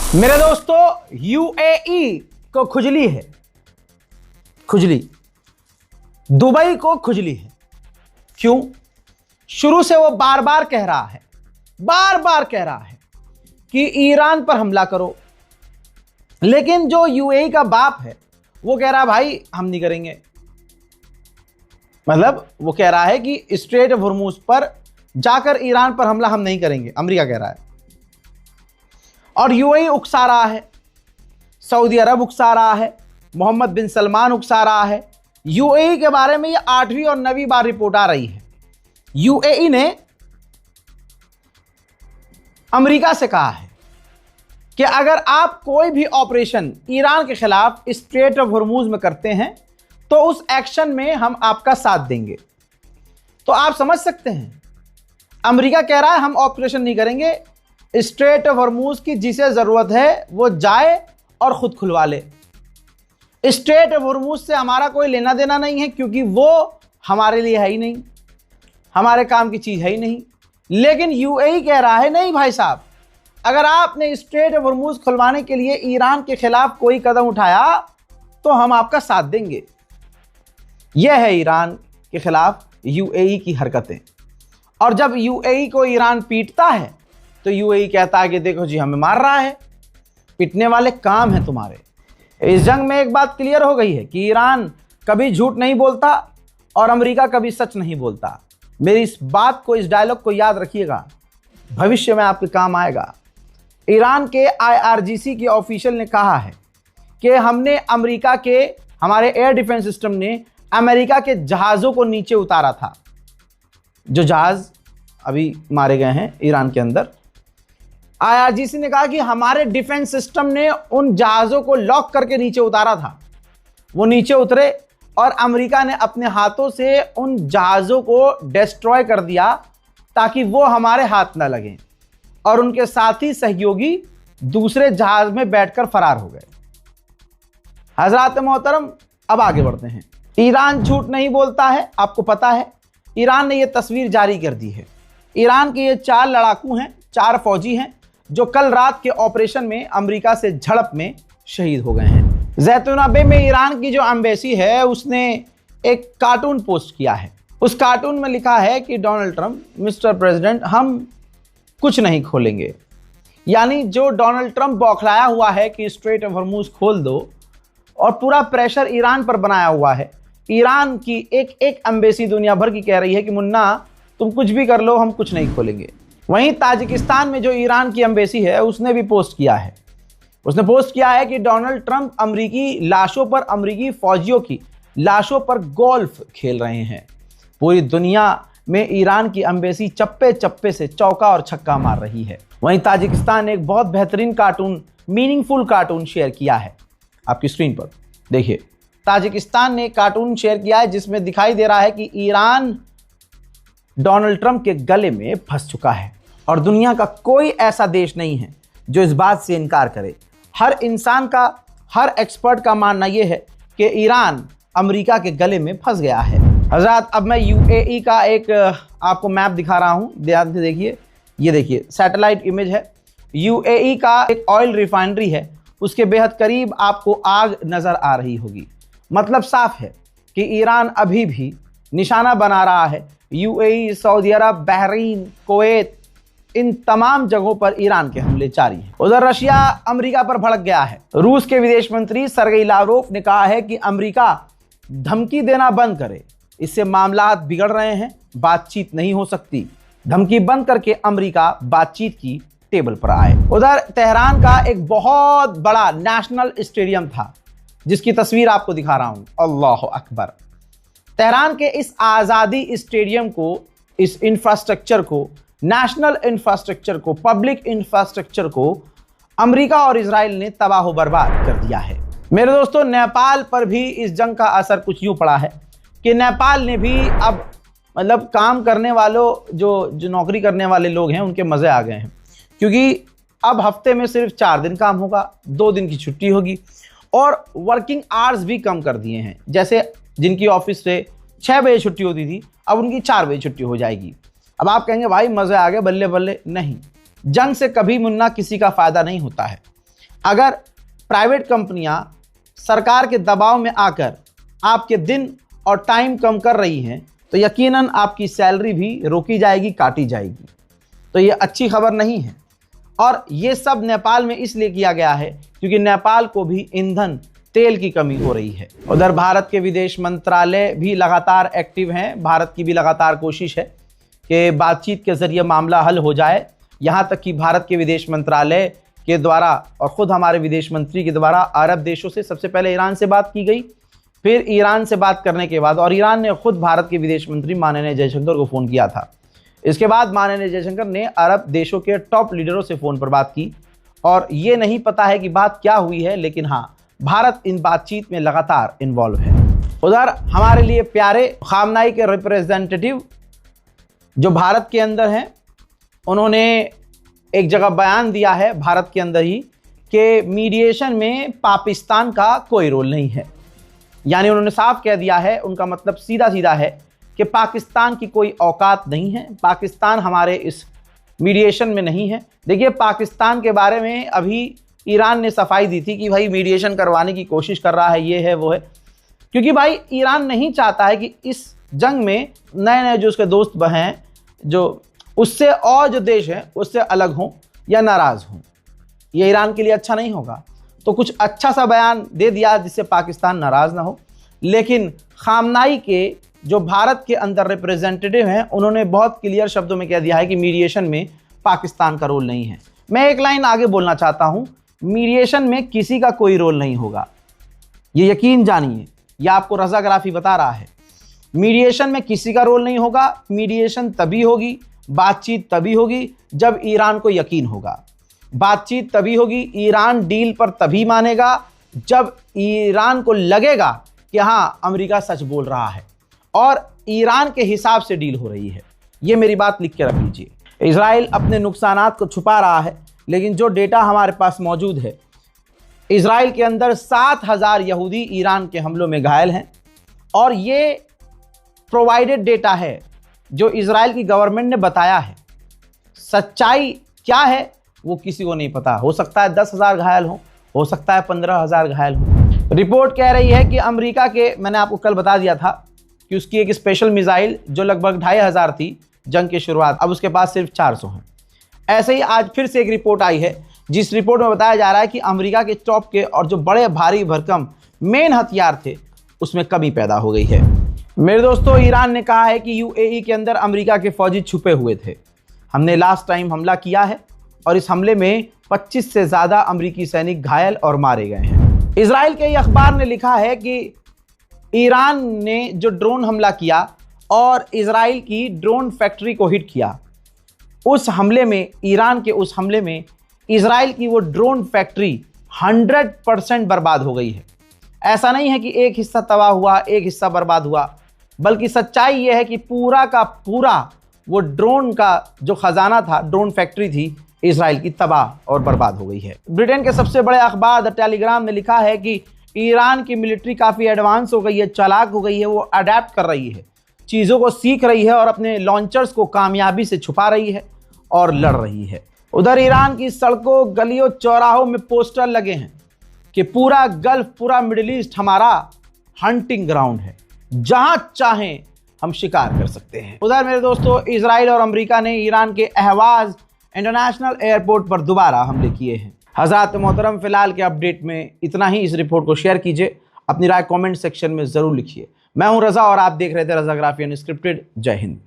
मेरे दोस्तों, यूएई को खुजली है, खुजली। दुबई को खुजली है। क्यों? शुरू से वो बार बार कह रहा है कि ईरान पर हमला करो, लेकिन जो यूएई का बाप है वो कह रहा है भाई हम नहीं करेंगे। मतलब वो कह रहा है कि स्ट्रेट ऑफ हॉर्मूज पर जाकर ईरान पर हमला हम नहीं करेंगे, अमेरिका कह रहा है। और यूएई उकसा रहा है, सऊदी अरब उकसा रहा है, मोहम्मद बिन सलमान उकसा रहा है। यूएई के बारे में ये 8वीं और 9वीं बार रिपोर्ट आ रही है। यूएई ने अमेरिका से कहा है कि अगर आप कोई भी ऑपरेशन ईरान के खिलाफ स्ट्रेट ऑफ हॉर्मूज में करते हैं तो उस एक्शन में हम आपका साथ देंगे। तो आप समझ सकते हैं, अमेरिका कह रहा है हम ऑपरेशन नहीं करेंगे, स्ट्रेट ऑफ हॉर्मूज की जिसे जरूरत है वो जाए और खुद खुलवा ले। स्ट्रेट ऑफ हॉर्मूज से हमारा कोई लेना देना नहीं है, क्योंकि वो हमारे लिए है ही नहीं, हमारे काम की चीज है ही नहीं। लेकिन यूएई कह रहा है नहीं भाई साहब, अगर आपने स्ट्रेट ऑफ हॉर्मूज खुलवाने के लिए ईरान के खिलाफ कोई कदम उठाया तो हम आपका साथ देंगे। यह है ईरान के खिलाफ यूएई की हरकतें। और जब यूएई को ईरान पीटता है तो यूएई कहता है कि देखो जी हमें मार रहा है, पीटने वाले काम है तुम्हारे। इस जंग में एक बात क्लियर हो गई है कि ईरान कभी झूठ नहीं बोलता और अमेरिका कभी सच नहीं बोलता। मेरी इस बात को, इस डायलॉग को याद रखिएगा, भविष्य में आपके काम आएगा। ईरान के आईआरजीसी के ऑफिशियल ने कहा है कि हमने अमेरिका के, हमारे एयर डिफेंस सिस्टम ने अमेरिका के जहाज़ों को नीचे उतारा था, जो जहाज़ अभी मारे गए हैं ईरान के अंदर। आईआरजीसी ने कहा कि हमारे डिफेंस सिस्टम ने उन जहाज़ों को लॉक करके नीचे उतारा था। वो नीचे उतरे और अमेरिका ने अपने हाथों से उन जहाज़ों को डिस्ट्रॉय कर दिया ताकि वो हमारे हाथ न लगें, और उनके साथी सहयोगी दूसरे जहाज में बैठकर फरार हो गए। हजरात मोहतरम, अब आगे बढ़ते हैं। ईरान झूठ नहीं बोलता है, आपको पता है। ईरान ने यह तस्वीर जारी कर दी है। ईरान के ये 4 लड़ाकू हैं, 4 फौजी हैं, जो कल रात के ऑपरेशन में अमेरिका से झड़प में शहीद हो गए हैं। जैतूना बे में ईरान की जो एम्बेसी है उसने एक कार्टून पोस्ट किया है। उस कार्टून में लिखा है कि डोनाल्ड ट्रंप, मिस्टर प्रेसिडेंट, हम कुछ नहीं खोलेंगे। यानी जो डोनाल्ड ट्रंप बौखलाया हुआ है कि स्ट्रेट ऑफ हॉर्मूज खोल दो, और पूरा प्रेशर ईरान पर बनाया हुआ है। ईरान की एक एम्बेसी दुनिया भर की कह रही है कि मुन्ना तुम कुछ भी कर लो, हम कुछ नहीं खोलेंगे। वहीं ताजिकिस्तान में जो ईरान की एम्बेसी है उसने भी पोस्ट किया है। उसने पोस्ट किया है कि डोनाल्ड ट्रंप अमेरिकी लाशों पर, अमेरिकी फौजियों की लाशों पर गोल्फ खेल रहे हैं। पूरी दुनिया में ईरान की एम्बेसी चप्पे चप्पे से चौका और छक्का मार रही है। वहीं ताजिकिस्तान ने एक बहुत बेहतरीन कार्टून, मीनिंगफुल कार्टून शेयर किया है। आपकी स्क्रीन पर देखिए, ताजिकिस्तान ने कार्टून शेयर किया है जिसमें दिखाई दे रहा है कि ईरान डोनाल्ड ट्रंप के गले में फंस चुका है, और दुनिया का कोई ऐसा देश नहीं है जो इस बात से इनकार करे। हर इंसान का, हर एक्सपर्ट का मानना यह है कि ईरान अमेरिका के गले में फंस गया है। हजरात, अब मैं यूएई का एक आपको मैप दिखा रहा हूं, ध्यान से देखिए। ये देखिए सैटेलाइट इमेज है। यूएई का एक ऑयल रिफाइनरी है, उसके बेहद करीब आपको आग नजर आ रही होगी। मतलब साफ है कि ईरान अभी भी निशाना बना रहा है। यूएई, सऊदी अरब, बहरीन, कुवैत, इन तमाम जगहों पर ईरान के हमले जारी हैं। उधर रशिया अमेरिका पर भड़क गया है। रूस के विदेश मंत्री सर्गेई लावरोव ने कहा है कि अमेरिका धमकी देना बंद करे, इससे मामलात बिगड़ रहे हैं, बातचीत नहीं हो सकती। धमकी बंद करके अमेरिका बातचीत की टेबल पर आए। उधर तेहरान का एक बहुत बड़ा नेशनल स्टेडियम था, जिसकी तस्वीर आपको दिखा रहा हूं। अल्लाह अकबर। तेहरान के इस आज़ादी स्टेडियम को, इस इंफ्रास्ट्रक्चर को, नेशनल इंफ्रास्ट्रक्चर को, पब्लिक इंफ्रास्ट्रक्चर को अमेरिका और इजराइल ने तबाह बर्बाद कर दिया है। मेरे दोस्तों, नेपाल पर भी इस जंग का असर कुछ यूं पड़ा है कि नेपाल ने भी अब, मतलब काम करने वालों, जो नौकरी करने वाले लोग हैं, उनके मज़े आ गए हैं। क्योंकि अब हफ्ते में सिर्फ 4 दिन काम होगा, 2 दिन की छुट्टी होगी, और वर्किंग आवर्स भी कम कर दिए हैं। जैसे जिनकी ऑफिस से 6 बजे छुट्टी होती थी, अब उनकी 4 बजे छुट्टी हो जाएगी। अब आप कहेंगे भाई मज़े आ गए, बल्ले बल्ले। नहीं, जंग से कभी मुन्ना किसी का फ़ायदा नहीं होता है। अगर प्राइवेट कंपनियां सरकार के दबाव में आकर आपके दिन और टाइम कम कर रही हैं तो यकीनन आपकी सैलरी भी रोकी जाएगी, काटी जाएगी। तो ये अच्छी खबर नहीं है। और ये सब नेपाल में इसलिए किया गया है क्योंकि नेपाल को भी ईंधन तेल की कमी हो रही है। उधर भारत के विदेश मंत्रालय भी लगातार एक्टिव हैं। भारत की भी लगातार कोशिश है कि बातचीत के जरिए मामला हल हो जाए। यहाँ तक कि भारत के विदेश मंत्रालय के द्वारा और ख़ुद हमारे विदेश मंत्री के द्वारा अरब देशों से सबसे पहले ईरान से बात की गई, फिर ईरान से बात करने के बाद और ईरान ने खुद भारत के विदेश मंत्री माननीय जयशंकर को फ़ोन किया था। इसके बाद माननीय जयशंकर ने अरब देशों के टॉप लीडरों से फ़ोन पर बात की और ये नहीं पता है कि बात क्या हुई है, लेकिन हाँ, भारत इन बातचीत में लगातार इन्वॉल्व है। उधर हमारे लिए प्यारे खामनाई के रिप्रेजेंटेटिव जो भारत के अंदर हैं, उन्होंने एक जगह बयान दिया है भारत के अंदर ही कि मीडिएशन में पाकिस्तान का कोई रोल नहीं है। यानी उन्होंने साफ कह दिया है, उनका मतलब सीधा सीधा है कि पाकिस्तान की कोई औकात नहीं है, पाकिस्तान हमारे इस मीडिएशन में नहीं है। देखिए, पाकिस्तान के बारे में अभी ईरान ने सफाई दी थी कि भाई मीडिएशन करवाने की कोशिश कर रहा है, ये है वो है, क्योंकि भाई ईरान नहीं चाहता है कि इस जंग में नए नए जो उसके दोस्त हैं, जो उससे और जो देश हैं उससे अलग हों या नाराज़ हों। ये ईरान के लिए अच्छा नहीं होगा। तो कुछ अच्छा सा बयान दे दिया जिससे पाकिस्तान नाराज़ ना हो। लेकिन खामनाई के जो भारत के अंदर रिप्रेजेंटेटिव हैं, उन्होंने बहुत क्लियर शब्दों में कह दिया है कि मीडिएशन में पाकिस्तान का रोल नहीं है। मैं एक लाइन आगे बोलना चाहता हूँ, मीडिएशन में किसी का कोई रोल नहीं होगा, ये यकीन जानिए। यह आपको रज़ाग्राफी बता रहा है। मीडिएशन में किसी का रोल नहीं होगा। मीडिएशन तभी होगी, बातचीत तभी होगी जब ईरान को यकीन होगा। बातचीत तभी होगी, ईरान डील पर तभी मानेगा जब ईरान को लगेगा कि हाँ, अमेरिका सच बोल रहा है और ईरान के हिसाब से डील हो रही है। ये मेरी बात लिख के रख लीजिए। इजराइल अपने नुकसानात को छुपा रहा है, लेकिन जो डेटा हमारे पास मौजूद है, इजराइल के अंदर 7,000 यहूदी ईरान के हमलों में घायल हैं और ये प्रोवाइडेड डेटा है जो इजराइल की गवर्नमेंट ने बताया है। सच्चाई क्या है वो किसी को नहीं पता। हो सकता है 10,000 घायल हो सकता है 15,000 घायल हो। रिपोर्ट कह रही है कि अमेरिका के, मैंने आपको कल बता दिया था कि उसकी एक स्पेशल मिसाइल जो लगभग 2,500 थी जंग की शुरुआत, अब उसके पास सिर्फ 400 हैं। ऐसे ही आज फिर से एक रिपोर्ट आई है जिस रिपोर्ट में बताया जा रहा है कि अमेरिका के टॉप के और जो बड़े भारी भरकम मेन हथियार थे उसमें कमी पैदा हो गई है। मेरे दोस्तों, ईरान ने कहा है कि यूएई के अंदर अमेरिका के फौजी छुपे हुए थे। हमने लास्ट टाइम हमला किया है और इस हमले में 25 से ज़्यादा अमेरिकी सैनिक घायल और मारे गए हैं। इजराइल के अखबार ने लिखा है कि ईरान ने जो ड्रोन हमला किया और इजराइल की ड्रोन फैक्ट्री को हिट किया, उस हमले में, ईरान के उस हमले में इजराइल की वो ड्रोन फैक्ट्री 100% बर्बाद हो गई है। ऐसा नहीं है कि एक हिस्सा तबाह हुआ, एक हिस्सा बर्बाद हुआ, बल्कि सच्चाई ये है कि पूरा का पूरा वो ड्रोन का जो खजाना था, ड्रोन फैक्ट्री थी, इजराइल की तबाह और बर्बाद हो गई है। ब्रिटेन के सबसे बड़े अखबार द टेलीग्राफ ने लिखा है कि ईरान की मिलिट्री काफ़ी एडवांस हो गई है, चालाक हो गई है, वो अडेप्ट कर रही है, चीज़ों को सीख रही है और अपने लॉन्चर्स को कामयाबी से छुपा रही है और लड़ रही है। उधर ईरान की सड़कों, गलियों, चौराहों में पोस्टर लगे हैं कि पूरा गल्फ, पूरा मिडिल ईस्ट हमारा हंटिंग ग्राउंड है, जहां चाहें हम शिकार कर सकते हैं। उधर मेरे दोस्तों, इजराइल और अमेरिका ने ईरान के अहवाज इंटरनेशनल एयरपोर्ट पर दोबारा हमले किए हैं। हज़रात मोहतरम, फिलहाल के अपडेट में इतना ही। इस रिपोर्ट को शेयर कीजिए, अपनी राय कमेंट सेक्शन में ज़रूर लिखिए। मैं हूं रज़ा और आप देख रहे थे रज़ाग्राफी अनस्क्रिप्टेड। जय हिंद।